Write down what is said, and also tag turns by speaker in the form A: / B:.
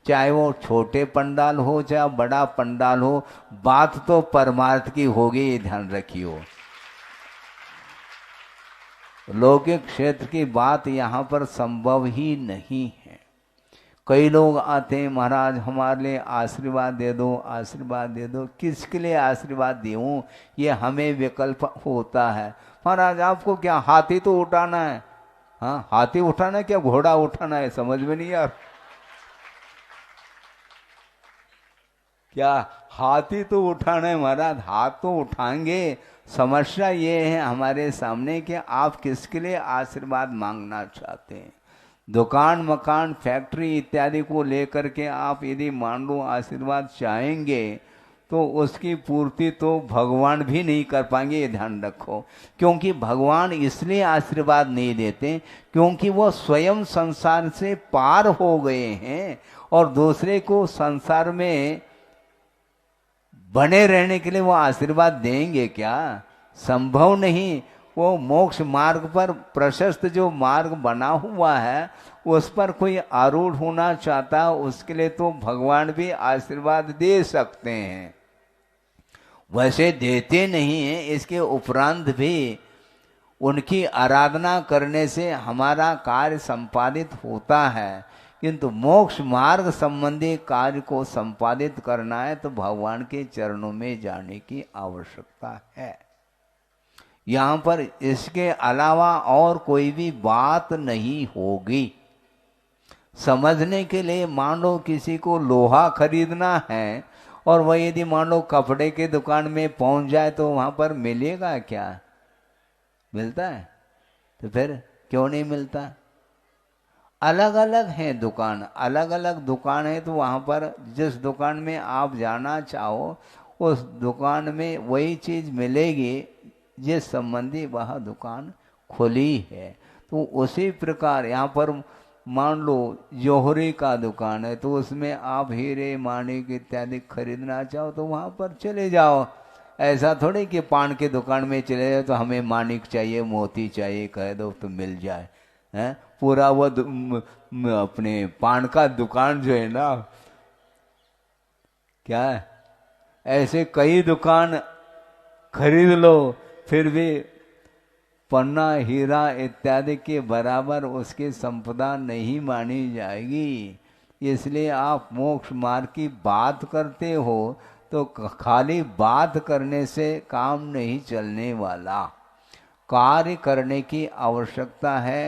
A: चाहे वो छोटे पंडाल हो चाहे बड़ा पंडाल हो, बात तो परमार्थ की होगी, ये ध्यान रखियो। लौकिक क्षेत्र की बात यहाँ पर संभव ही नहीं है। कई लोग आते हैं, महाराज हमारे लिए आशीर्वाद दे दो, आशीर्वाद दे दो। किसके लिए आशीर्वाद दूँ, ये हमें विकल्प होता है। महाराज आपको क्या हाथी तो उठाना है? हाँ, हाथी उठाना है क्या घोड़ा उठाना है, समझ में नहीं यार। क्या हाथी तो उठाना है महाराज, हाथ तो उठाएंगे। समस्या ये है हमारे सामने कि आप किसके लिए आशीर्वाद मांगना चाहते हैं। दुकान मकान फैक्ट्री इत्यादि को लेकर के आप यदि मान लो आशीर्वाद चाहेंगे तो उसकी पूर्ति तो भगवान भी नहीं कर पाएंगे, ये ध्यान रखो। क्योंकि भगवान इसलिए आशीर्वाद नहीं देते क्योंकि वो स्वयं संसार से पार हो गए हैं, और दूसरे को संसार में बने रहने के लिए वो आशीर्वाद देंगे क्या? संभव नहीं। वो मोक्ष मार्ग पर प्रशस्त जो मार्ग बना हुआ है उस पर कोई आरूढ़ होना चाहता, उसके लिए तो भगवान भी आशीर्वाद दे सकते हैं, वैसे देते नहीं हैं। इसके उपरांत भी उनकी आराधना करने से हमारा कार्य संपादित होता है, किंतु मोक्ष मार्ग संबंधी कार्य को संपादित करना है तो भगवान के चरणों में जाने की आवश्यकता है। यहाँ पर इसके अलावा और कोई भी बात नहीं होगी। समझने के लिए मान लो किसी को लोहा खरीदना है और वह यदि मान लो कपड़े के दुकान में पहुंच जाए तो वहाँ पर मिलेगा क्या? मिलता है? तो फिर क्यों नहीं मिलता? अलग अलग है दुकान, अलग अलग दुकान है, तो वहाँ पर जिस दुकान में आप जाना चाहो उस दुकान में वही चीज़ मिलेगी जिस संबंधी वह दुकान खुली है। तो उसी प्रकार यहाँ पर मान लो जौहरी का दुकान है तो उसमें आप हीरे माणिक इत्यादि खरीदना चाहो तो वहाँ पर चले जाओ। ऐसा थोड़ी कि पान के दुकान में चले जाओ तो हमें माणिक चाहिए मोती चाहिए कह दो तो मिल जाए, हैं? पूरा वो अपने पान का दुकान जो है ना, क्या है, ऐसे कई दुकान खरीद लो फिर भी पन्ना हीरा इत्यादि के बराबर उसकी संपदा नहीं मानी जाएगी। इसलिए आप मोक्ष मार्ग की बात करते हो तो खाली बात करने से काम नहीं चलने वाला, कार्य करने की आवश्यकता है।